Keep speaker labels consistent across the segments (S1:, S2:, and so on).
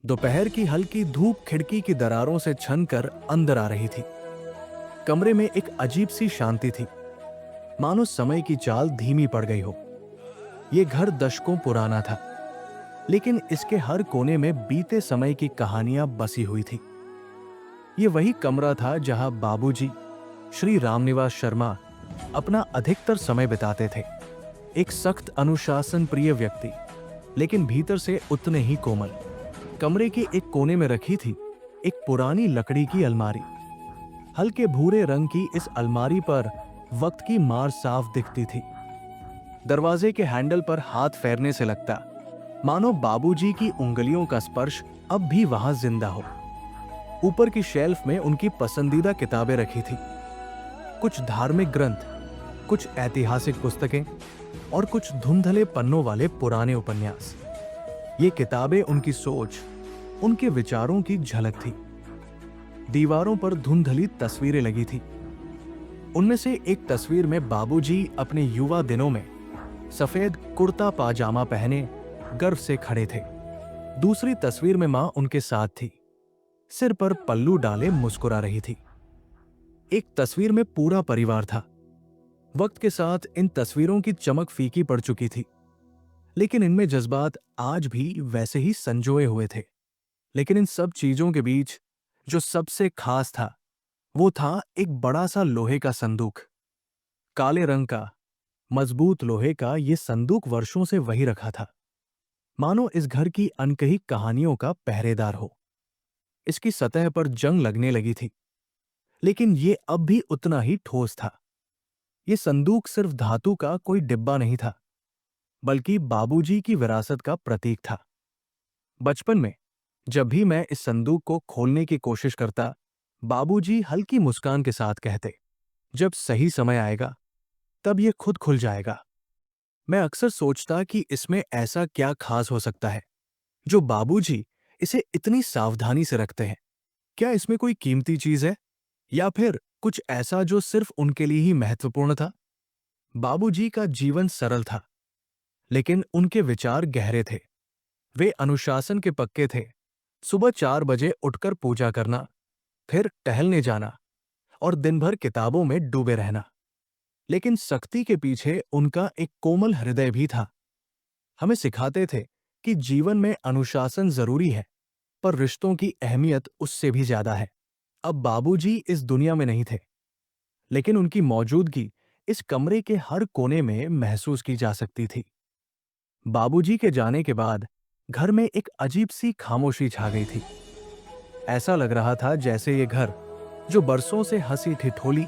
S1: दोपहर की हल्की धूप खिड़की की दरारों से छनकर अंदर आ रही थी। कमरे में एक अजीब सी शांति थी, मानो समय की चाल धीमी पड़ गई हो। यह घर दशकों पुराना था, लेकिन इसके हर कोने में बीते समय की कहानियां बसी हुई थी। ये वही कमरा था जहां बाबूजी श्री रामनिवास शर्मा अपना अधिकतर समय बिताते थे। एक सख्त अनुशासन प्रिय व्यक्ति, लेकिन भीतर से उतने ही कोमल। कमरे के एक कोने में रखी थी एक पुरानी लकड़ी की अलमारी। हल्के भूरे रंग की इस अलमारी पर वक्त की मार साफ दिखती थी। दरवाजे के हैंडल पर हाथ फेरने से लगता मानो बाबूजी की उंगलियों का स्पर्श अब भी वहां जिंदा हो। ऊपर की शेल्फ में उनकी पसंदीदा किताबें रखी थी, कुछ धार्मिक ग्रंथ, कुछ ऐतिहासिक पुस्तकें और कुछ धुंधले पन्नों वाले पुराने उपन्यास। ये किताबें उनकी सोच, उनके विचारों की झलक थी। दीवारों पर धुंधली तस्वीरें लगी थी। उनमें से एक तस्वीर में बाबूजी अपने युवा दिनों में सफेद कुर्ता पाजामा पहने गर्व से खड़े थे। दूसरी तस्वीर में मां उनके साथ थी, सिर पर पल्लू डाले मुस्कुरा रही थी। एक तस्वीर में पूरा परिवार था। वक्त के साथ इन तस्वीरों की चमक फीकी पड़ चुकी थी, लेकिन इनमें जज्बात आज भी वैसे ही संजोए हुए थे। लेकिन इन सब चीजों के बीच जो सबसे खास था, वो था एक बड़ा सा लोहे का संदूक। काले रंग का मजबूत लोहे का ये संदूक वर्षों से वही रखा था, मानो इस घर की अनकही कहानियों का पहरेदार हो। इसकी सतह पर जंग लगने लगी थी, लेकिन ये अब भी उतना ही ठोस था। ये संदूक सिर्फ धातु का कोई डिब्बा नहीं था, बल्कि बाबूजी की विरासत का प्रतीक था। बचपन में जब भी मैं इस संदूक को खोलने की कोशिश करता, बाबूजी हल्की मुस्कान के साथ कहते, जब सही समय आएगा तब ये खुद खुल जाएगा। मैं अक्सर सोचता कि इसमें ऐसा क्या खास हो सकता है जो बाबूजी इसे इतनी सावधानी से रखते हैं। क्या इसमें कोई कीमती चीज है, या फिर कुछ ऐसा जो सिर्फ उनके लिए ही महत्वपूर्ण था? बाबूजी का जीवन सरल था, लेकिन उनके विचार गहरे थे। वे अनुशासन के पक्के थे। सुबह 4 बजे उठकर पूजा करना, फिर टहलने जाना और दिन भर किताबों में डूबे रहना। लेकिन सख्ती के पीछे उनका एक कोमल हृदय भी था। हमें सिखाते थे कि जीवन में अनुशासन जरूरी है, पर रिश्तों की अहमियत उससे भी ज्यादा है। अब बाबूजी इस दुनिया में नहीं थे, लेकिन उनकी मौजूदगी इस कमरे के हर कोने में महसूस की जा सकती थी। बाबूजी के जाने के बाद घर में एक अजीब सी खामोशी छा गई थी। ऐसा लग रहा था जैसे ये घर, जो बरसों से हंसी ठिठोली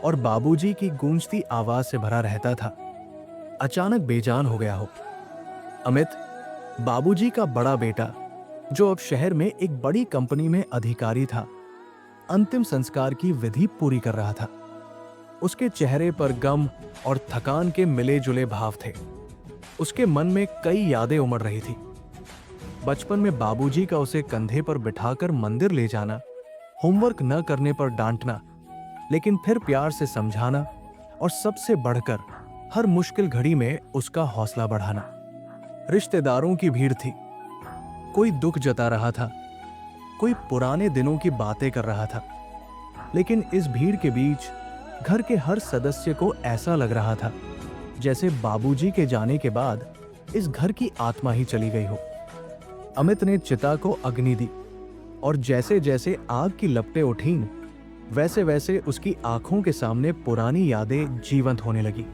S1: और बाबूजी की गूंजती आवाज से भरा रहता था, अचानक बेजान हो गया हो। अमित, बाबूजी का बड़ा बेटा, जो अब शहर में एक बड़ी कंपनी में अधिकारी था, अंतिम संस्कार की विधि पूरी कर रहा था। उसके चेहरे पर गम और थकान के मिले जुले भाव थे। उसके मन में कई यादें उमड़ रही थी। बचपन में बाबूजी का उसे कंधे पर बिठाकर मंदिर ले जाना, होमवर्क न करने पर डांटना, लेकिन फिर प्यार से समझाना, और सबसे बढ़कर हर मुश्किल घड़ी में उसका हौसला बढ़ाना। रिश्तेदारों की भीड़ थी। कोई दुख जता रहा था, कोई पुराने दिनों की बातें कर रहा था। लेकिन इस भीड़ के बीच घर के हर सदस्य को ऐसा लग रहा था जैसे बाबूजी के जाने के बाद इस घर की आत्मा ही चली गई हो। अमित ने चिता को अग्नि दी, और जैसे जैसे आग की लपटें उठीं, वैसे वैसे उसकी आंखों के सामने पुरानी यादें जीवंत होने लगी।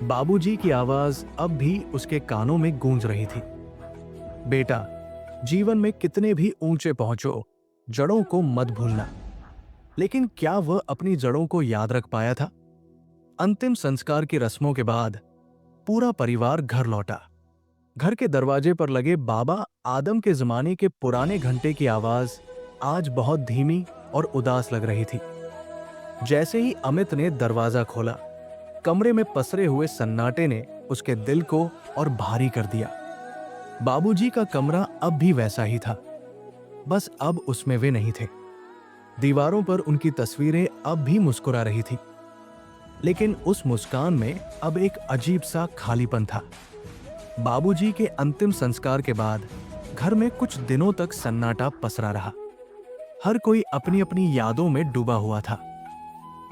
S1: बाबूजी की आवाज अब भी उसके कानों में गूंज रही थी, बेटा, जीवन में कितने भी ऊंचे पहुंचो, जड़ों को मत भूलना। लेकिन क्या वह अपनी जड़ों को याद रख पाया था? अंतिम संस्कार की रस्मों के बाद पूरा परिवार घर लौटा। घर के दरवाजे पर लगे बाबा आदम के जमाने के पुराने घंटे की आवाज आज बहुत धीमी और उदास लग रही थी। जैसे ही अमित ने दरवाजा खोला, कमरे में पसरे हुए सन्नाटे ने उसके दिल को और भारी कर दिया। बाबूजी का कमरा अब भी वैसा ही था, बस अब उसमें वे नहीं थे। दीवारों पर उनकी तस्वीरें अब भी मुस्कुरा रही थी, लेकिन उस मुस्कान में अब एक अजीब सा खालीपन था। बाबूजी के अंतिम संस्कार के बाद घर में कुछ दिनों तक सन्नाटा पसरा रहा। हर कोई अपनी अपनी यादों में डूबा हुआ था।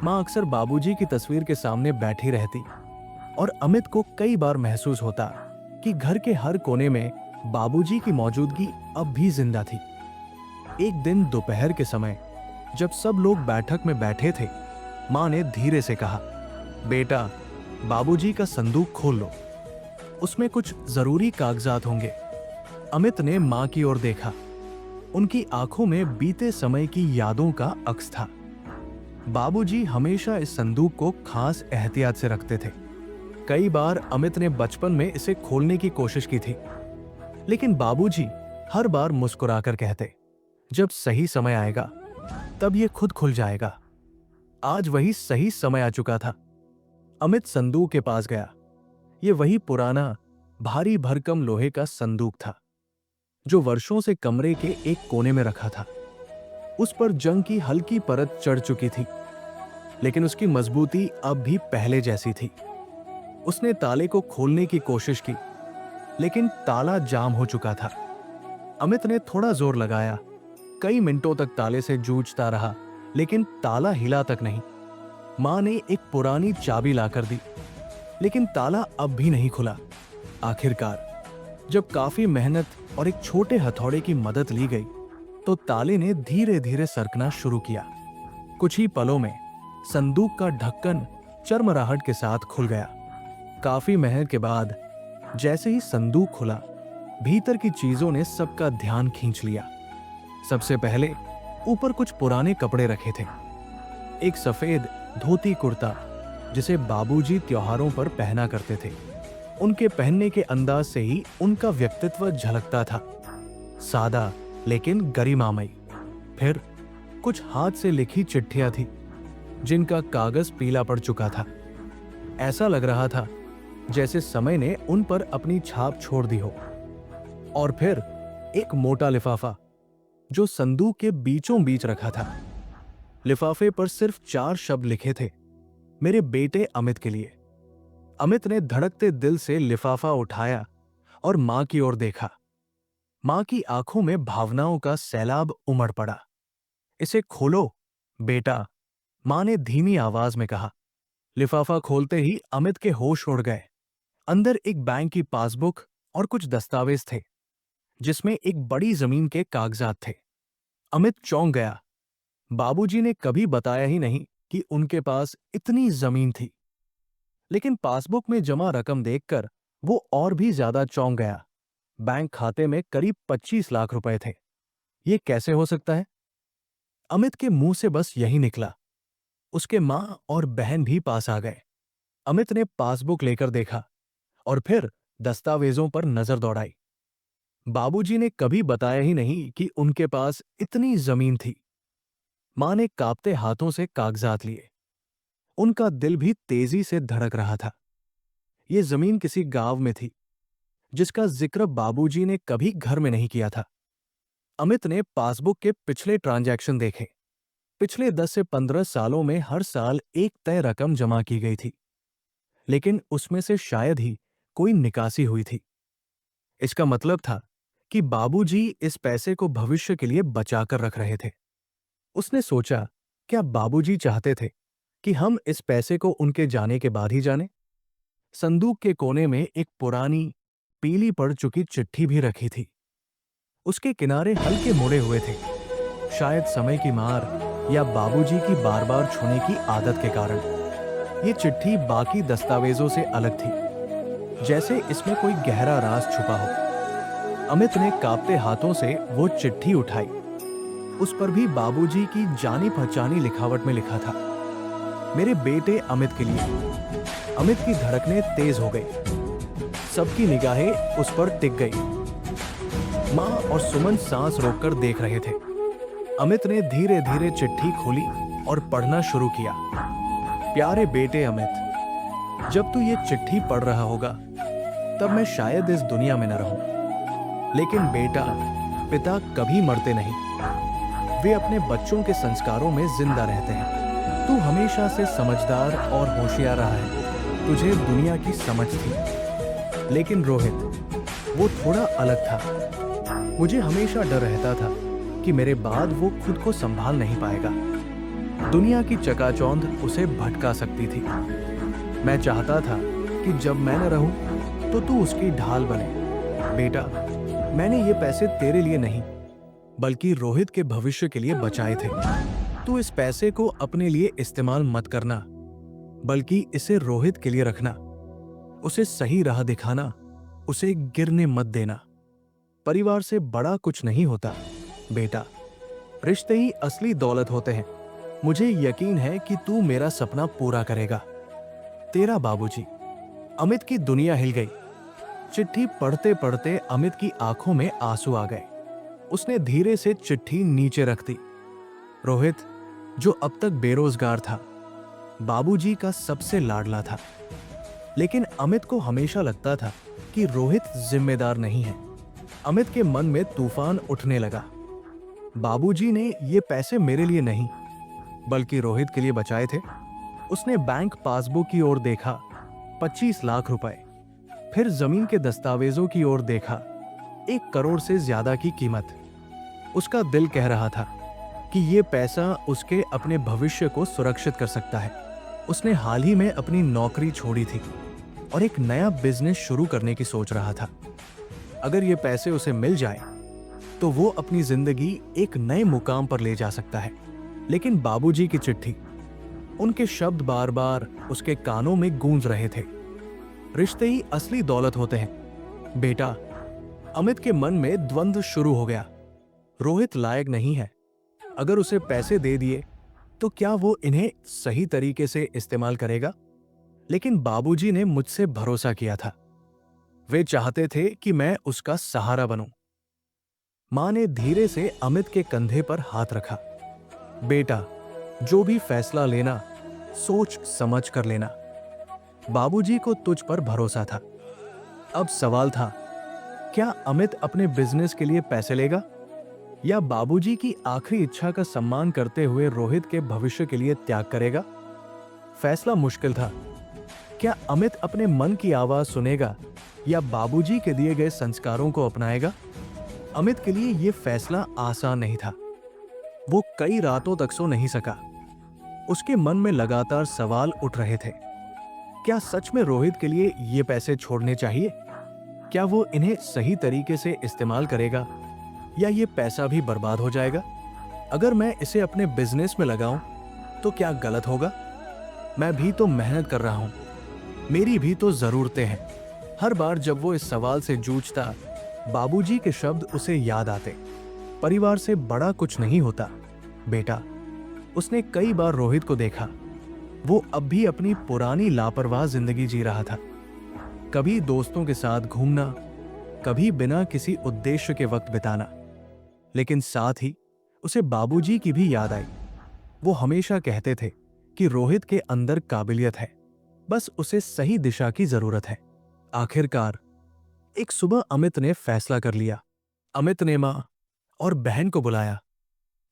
S1: माँ अक्सर बाबूजी की तस्वीर के सामने बैठी रहती और अमित को कई बार महसूस होता कि घर के हर कोने में बाबूजी की मौजूदगी अब भी जिंदा थी। एक दिन दोपहर के समय जब सब लोग बैठक में बैठे थे, माँ ने धीरे से कहा, बेटा, बाबूजी का संदूक खोल लो, उसमें कुछ जरूरी कागजात होंगे। अमित ने माँ की ओर देखा। उनकी आंखों में बीते समय की यादों का अक्स था। बाबूजी हमेशा इस संदूक को खास एहतियात से रखते थे। कई बार अमित ने बचपन में इसे खोलने की कोशिश की थी, लेकिन बाबूजी हर बार मुस्कुराकर कहते, जब सही समय आएगा तब ये खुद खुल जाएगा। आज वही सही समय आ चुका था। अमित संदूक के पास गया। ये वही पुराना, भारी भरकम लोहे का संदूक था जो वर्षों से कमरे के एक कोने में रखा था। उस पर जंग की हल्की परत चढ़ चुकी थी, लेकिन उसकी मजबूती अब भी पहले जैसी थी। उसने ताले को खोलने की कोशिश की, लेकिन ताला जाम हो चुका था। अमित ने थोड़ा जोर लगाया। कई मिनटों तक ताले से जूझता रहा, लेकिन ताला हिला तक नहीं। मां ने एक पुरानी चाबी लाकर दी, लेकिन ताला अब भी नहीं खुला। आखिरकार जब काफी मेहनत और एक छोटे हथौड़े की मदद ली गई, तो ताले ने धीरे धीरे सरकना शुरू किया। कुछ ही पलों में संदूक का ढक्कन चरमराहट के साथ खुल गया। काफी मेहनत के बाद जैसे ही संदूक खुला, भीतर की चीजों ने सबका ध्यान खींच लिया। सबसे पहले ऊपर कुछ पुराने कपड़े रखे थे। एक सफेद धोती कुर्ता जिसे बाबूजी त्योहारों पर पहना करते थे। उनके पहनने के अंदाज से ही उनका व्यक्तित्व झलकता था, सादा लेकिन गरिमामयी। फिर कुछ हाथ से लिखी चिट्ठियां थी जिनका कागज पीला पड़ चुका था। ऐसा लग रहा था जैसे समय ने उन पर अपनी छाप छोड़ दी हो। और फिर एक मोटा लिफाफा जो संदूक के बीचों बीच रखा था। लिफाफे पर सिर्फ 4 शब्द लिखे थे, मेरे बेटे अमित के लिए। अमित ने धड़कते दिल से लिफाफा उठाया और मां की ओर देखा। मां की आंखों में भावनाओं का सैलाब उमड़ पड़ा। इसे खोलो बेटा, मां ने धीमी आवाज में कहा। लिफाफा खोलते ही अमित के होश उड़ गए। अंदर एक बैंक की पासबुक और कुछ दस्तावेज थे, जिसमें एक बड़ी जमीन के कागजात थे। अमित चौंक गया। बाबूजी ने कभी बताया ही नहीं कि उनके पास इतनी जमीन थी। लेकिन पासबुक में जमा रकम देखकर वो और भी ज्यादा चौंक गया। बैंक खाते में करीब 25 लाख रुपए थे। ये कैसे हो सकता है? अमित के मुंह से बस यही निकला। उसके मां और बहन भी पास आ गए। अमित ने पासबुक लेकर देखा और फिर दस्तावेजों पर नजर दौड़ाई। बाबूजी ने कभी बताया ही नहीं कि उनके पास इतनी जमीन थी। मां ने कांपते हाथों से कागजात लिए। उनका दिल भी तेजी से धड़क रहा था। ये जमीन किसी गांव में थी, जिसका जिक्र बाबूजी ने कभी घर में नहीं किया था। अमित ने पासबुक के पिछले ट्रांजैक्शन देखे। पिछले 10 से 15 सालों में हर साल एक तय रकम जमा की गई थी, लेकिन उसमें से शायद ही कोई निकासी हुई थी। इसका मतलब था कि बाबूजी इस पैसे को भविष्य के लिए बचाकर रख रहे थे। उसने सोचा, क्या बाबूजी चाहते थे कि हम इस पैसे को उनके जाने के बाद ही जाने? संदूक के कोने में एक पुरानी, पीली पड़ चुकी चिट्ठी भी रखी थी। उसके किनारे हल्के मुड़े हुए थे, शायद समय की मार या बाबूजी की बार बार छूने की आदत के कारण। ये चिट्ठी बाकी दस्तावेजों से अलग थी, जैसे इसमें कोई गहरा राज छुपा हो। अमित ने कांपते हाथों से वो चिट्ठी उठाई। उस पर भी बाबूजी की जानी पहचानी लिखावट में लिखा था, मेरे बेटे अमित के लिए। अमित की धड़कनें तेज हो गई। सबकी निगाहें उस पर टिक गई। मां और सुमन सांस रोककर देख रहे थे। अमित ने धीरे धीरे चिट्ठी खोली और पढ़ना शुरू किया। प्यारे बेटे अमित, जब तू ये चिट्ठी पढ़ रहा होगा तब मैं शायद इस दुनिया में न रहूं, लेकिन बेटा, पिता कभी मरते नहीं। वे अपने बच्चों के संस्कारों में जिंदा रहते हैं। तू हमेशा से समझदार और होशियार रहा है। तुझे दुनिया की समझ थी, लेकिन रोहित, वो थोड़ा अलग था। मुझे हमेशा डर रहता था कि मेरे बाद वो खुद को संभाल नहीं पाएगा। दुनिया की चकाचौंध उसे भटका सकती थी। मैं चाहता था कि जब मैं न रहूं तो तू उसकी ढाल बने। बेटा, मैंने ये पैसे तेरे लिए नहीं बल्कि रोहित के भविष्य के लिए बचाए थे। तू इस पैसे को अपने लिए इस्तेमाल मत करना, बल्कि इसे रोहित के लिए रखना। उसे सही राह दिखाना, उसे गिरने मत देना। परिवार से बड़ा कुछ नहीं होता बेटा, रिश्ते ही असली दौलत होते हैं। मुझे यकीन है कि तू मेरा सपना पूरा करेगा। तेरा बाबूजी। अमित की दुनिया हिल गई। चिट्ठी पढ़ते पढ़ते अमित की आंखों में आंसू आ गए। उसने धीरे से चिट्ठी नीचे रख दी। रोहित, जो अब तक बेरोजगार था, बाबूजी का सबसे लाडला था। लेकिन अमित को हमेशा लगता था कि रोहित जिम्मेदार नहीं है। अमित के मन में तूफान उठने लगा। बाबूजी ने ये पैसे मेरे लिए नहीं बल्कि रोहित के लिए बचाए थे। उसने बैंक पासबुक की ओर देखा, 25 लाख रुपए। फिर जमीन के दस्तावेजों की ओर देखा, 1 करोड़ से ज्यादा की कीमत। उसका दिल कह रहा था कि ये पैसा उसके अपने भविष्य को सुरक्षित कर सकता है। उसने हाल ही में अपनी नौकरी छोड़ी थी और एक नया बिजनेस शुरू करने की सोच रहा था। अगर ये पैसे उसे मिल जाए तो वो अपनी जिंदगी एक नए मुकाम पर ले जा सकता है। लेकिन बाबूजी की चिट्ठी, उनके शब्द बार बार उसके कानों में गूंज रहे थे। रिश्ते ही असली दौलत होते हैं बेटा। अमित के मन में द्वंद्व शुरू हो गया। रोहित लायक नहीं है। अगर उसे पैसे दे दिए तो क्या वो इन्हें सही तरीके से इस्तेमाल करेगा? लेकिन बाबूजी ने मुझसे भरोसा किया था। वे चाहते थे कि मैं उसका सहारा बनूं। मां ने धीरे से अमित के कंधे पर हाथ रखा। बेटा, जो भी फैसला लेना, सोच समझ कर लेना। बाबूजी को तुझ पर भरोसा था। अब सवाल था, क्या अमित अपने बिजनेस के लिए पैसे लेगा या बाबूजी की आखिरी इच्छा का सम्मान करते हुए रोहित के भविष्य के लिए त्याग करेगा? फैसला मुश्किल था। क्या अमित अपने मन की आवाज सुनेगा या बाबूजी के दिए गए संस्कारों को अपनाएगा? अमित के लिए यह फैसला आसान नहीं था। वो कई रातों तक सो नहीं सका। उसके मन में लगातार सवाल उठ रहे थे। क्या सच में रोहित के लिए ये पैसे छोड़ने चाहिए? क्या वो इन्हें सही तरीके से इस्तेमाल करेगा या ये पैसा भी बर्बाद हो जाएगा? अगर मैं इसे अपने बिजनेस में लगाऊं तो क्या गलत होगा? मैं भी तो मेहनत कर रहा हूं, मेरी भी तो जरूरतें हैं। हर बार जब वो इस सवाल से जूझता, बाबूजी के शब्द उसे याद आते। परिवार से बड़ा कुछ नहीं होता बेटा। उसने कई बार रोहित को देखा। वो अब भी अपनी पुरानी लापरवाह जिंदगी जी रहा था। कभी दोस्तों के साथ घूमना, कभी बिना किसी उद्देश्य के वक्त बिताना। लेकिन साथ ही उसे बाबूजी की भी याद आई। वो हमेशा कहते थे कि रोहित के अंदर काबिलियत है, बस उसे सही दिशा की जरूरत है। आखिरकार एक सुबह अमित ने फैसला कर लिया। अमित ने मां और बहन को बुलाया।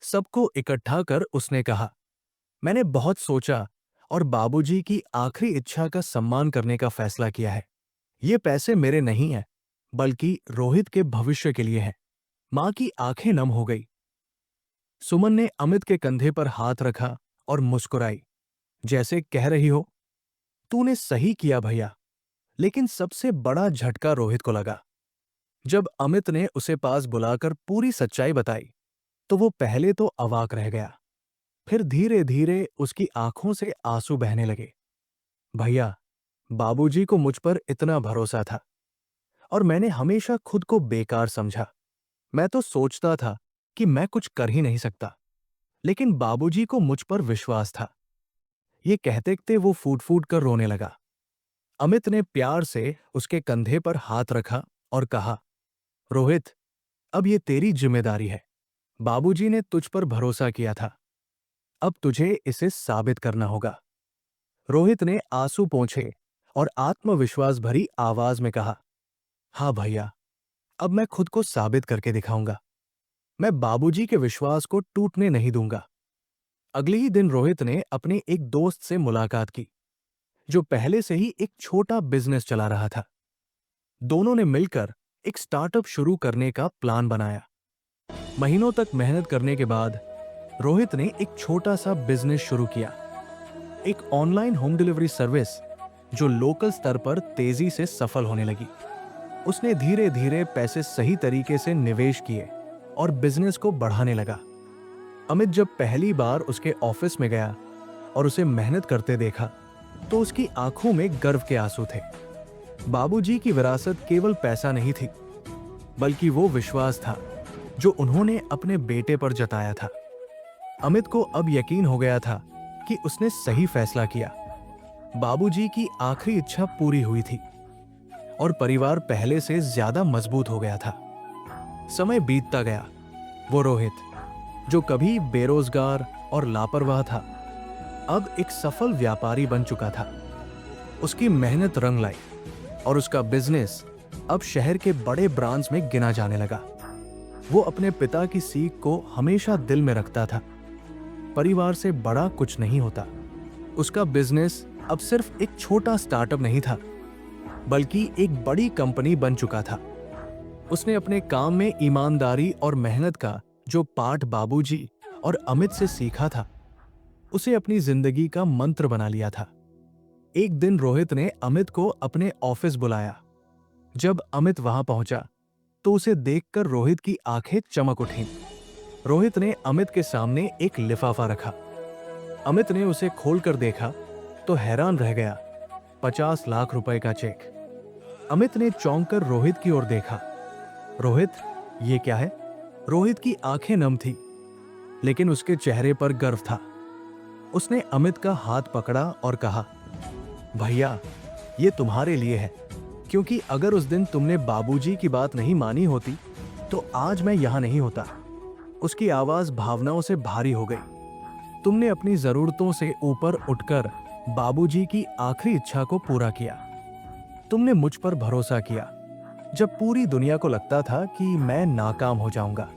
S1: सबको इकट्ठा कर उसने कहा, मैंने बहुत सोचा और बाबूजी की आखिरी इच्छा का सम्मान करने का फैसला किया है। ये पैसे मेरे नहीं हैं, बल्कि रोहित के भविष्य के लिए हैं। मां की आंखें नम हो गई। सुमन ने अमित के कंधे पर हाथ रखा और मुस्कुराई, जैसे कह रही हो, तूने सही किया भैया। लेकिन सबसे बड़ा झटका रोहित को लगा। जब अमित ने उसे पास बुलाकर पूरी सच्चाई बताई तो वो पहले तो अवाक रह गया। फिर धीरे धीरे उसकी आंखों से आंसू बहने लगे। भैया, बाबूजी को मुझ पर इतना भरोसा था और मैंने हमेशा खुद को बेकार समझा। मैं तो सोचता था कि मैं कुछ कर ही नहीं सकता, लेकिन बाबूजी को मुझ पर विश्वास था। ये कहते कहते वो फूट फूट कर रोने लगा। अमित ने प्यार से उसके कंधे पर हाथ रखा और कहा, रोहित, अब ये तेरी जिम्मेदारी है। बाबूजी ने तुझ पर भरोसा किया था, अब तुझे इसे साबित करना होगा। रोहित ने आंसू पोंछे और आत्मविश्वास भरी आवाज में कहा, हाँ भैया, अब मैं खुद को साबित करके दिखाऊंगा। मैं बाबूजी के विश्वास को टूटने नहीं दूंगा। अगले ही दिन रोहित ने अपने एक दोस्त से मुलाकात की, जो पहले से ही एक छोटा बिजनेस चला रहा था। दोनों ने मिलकर एक स्टार्टअप शुरू करने का प्लान बनाया। महीनों तक मेहनत करने के बाद रोहित ने एक छोटा सा बिजनेस शुरू किया, एक ऑनलाइन होम डिलीवरी सर्विस जो लोकल स्तर पर तेजी से सफल होने लगी। उसने धीरे धीरे पैसे सही तरीके से निवेश किए और बिजनेस को बढ़ाने लगा। अमित जब पहली बार उसके ऑफिस में गया और उसे मेहनत करते देखा तो उसकी आंखों में गर्व के आंसू थे। बाबूजी की विरासत केवल पैसा नहीं थी, बल्कि वो विश्वास था जो उन्होंने अपने बेटे पर जताया था। अमित को अब यकीन हो गया था कि उसने सही फैसला किया। बाबूजी की आखिरी इच्छा पूरी हुई थी और परिवार पहले से ज्यादा मजबूत हो गया था। समय बीतता गया। वो रोहित, जो कभी बेरोजगार और लापरवाह था, अब एक सफल व्यापारी बन चुका था। उसकी मेहनत रंग लाई और उसका बिजनेस अब शहर के बड़े ब्रांड्स में गिना जाने लगा। वो अपने पिता की सीख को हमेशा दिल में रखता था, परिवार से बड़ा कुछ नहीं होता। उसका बिजनेस अब सिर्फ एक छोटा स्टार्टअप नहीं था, बल्कि एक बड़ी कंपनी बन चुका था। उसने अपने काम में ईमानदारी और मेहनत का जो पाठ बाबूजी और अमित से सीखा था, उसे अपनी जिंदगी का मंत्र बना लिया था। एक दिन रोहित ने अमित को अपने ऑफिस बुलाया। जब अमित वहां पहुंचा तो उसे देखकर रोहित की आंखें चमक उठीं। रोहित ने अमित के सामने एक लिफाफा रखा। अमित ने उसे खोलकर देखा तो हैरान रह गया। 50 लाख रुपए का चेक। अमित ने चौंक कर रोहित की ओर देखा। रोहित, ये क्या है? रोहित की आंखें नम थी, लेकिन उसके चेहरे पर गर्व था। उसने अमित का हाथ पकड़ा और कहा, भैया, ये तुम्हारे लिए है, क्योंकि अगर उस दिन तुमने बाबूजी की बात नहीं मानी होती तो आज मैं यहां नहीं होता। उसकी आवाज भावनाओं से भारी हो गई। तुमने अपनी जरूरतों से ऊपर उठकर बाबूजी की आखिरी इच्छा को पूरा किया। तुमने मुझ पर भरोसा किया जब पूरी दुनिया को लगता था कि मैं नाकाम हो जाऊंगा,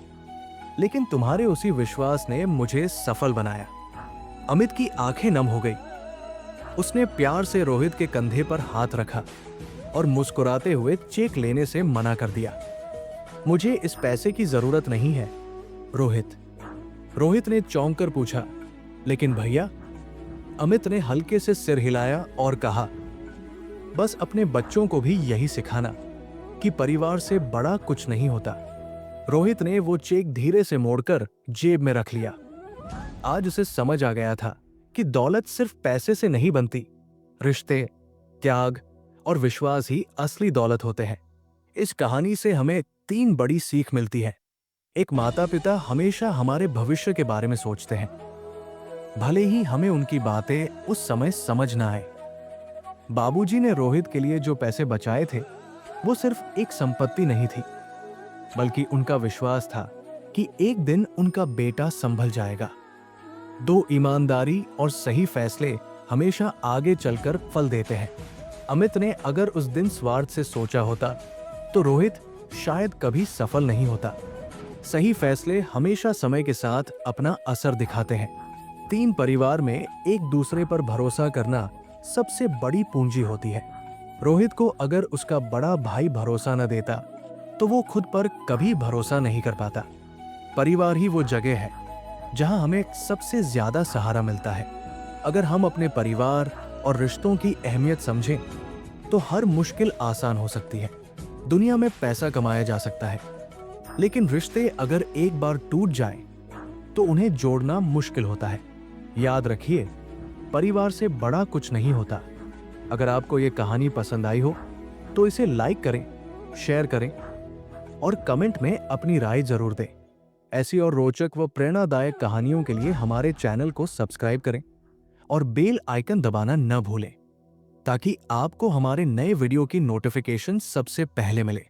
S1: लेकिन तुम्हारे उसी विश्वास ने मुझे सफल बनाया। अमित की आंखें नम हो गई। उसने प्यार से रोहित के कंधे पर हाथ रखा और मुस्कुराते हुए चेक लेने से मना कर दिया। मुझे इस पैसे की जरूरत नहीं है, रोहित। रोहित ने चौंक कर पूछा, लेकिन भैया? अमित ने हल्के से सिर हिलाया और कहा, बस अपने बच्चों को भी यही सिखाना कि परिवार से बड़ा कुछ नहीं होता। रोहित ने वो चेक धीरे से मोड़कर जेब में रख लिया। आज उसे समझ आ गया था कि दौलत सिर्फ पैसे से नहीं बनती। रिश्ते, त्याग और विश्वास ही असली दौलत होते हैं। इस कहानी से हमें 3 बड़ी सीख मिलती है। एक, माता पिता हमेशा हमारे भविष्य के बारे में सोचते हैं, भले ही हमें उनकी बातें उस समय समझ ना आए। बाबूजी ने रोहित के लिए जो पैसे बचाए थे, वो सिर्फ एक संपत्ति नहीं थी, बल्कि उनका विश्वास था कि एक दिन उनका बेटा संभल जाएगा। 2, ईमानदारी और सही फैसले हमेशा आगे चलकर फल देते हैं। अमित ने अगर उस दिन स्वार्थ से सोचा होता तो रोहित शायद कभी सफल नहीं होता। सही फैसले हमेशा समय के साथ अपना असर दिखाते हैं। 3 परिवार में एक दूसरे पर भरोसा करना सबसे बड़ी पूंजी होती है। रोहित को अगर उसका बड़ा भाई भरोसा न देता तो वो खुद पर कभी भरोसा नहीं कर पाता। परिवार ही वो जगह है जहां हमें सबसे ज्यादा सहारा मिलता है। अगर हम अपने परिवार और रिश्तों की अहमियत समझें तो हर मुश्किल आसान हो सकती है। दुनिया में पैसा कमाया जा सकता है, लेकिन रिश्ते अगर एक बार टूट जाएं तो उन्हें जोड़ना मुश्किल होता है। याद रखिए, परिवार से बड़ा कुछ नहीं होता। अगर आपको ये कहानी पसंद आई हो तो इसे लाइक करें, शेयर करें और कमेंट में अपनी राय जरूर दें। ऐसी और रोचक व प्रेरणादायक कहानियों के लिए हमारे चैनल को सब्सक्राइब करें और बेल आइकन दबाना न भूलें, ताकि आपको हमारे नए वीडियो की नोटिफिकेशन सबसे पहले मिले।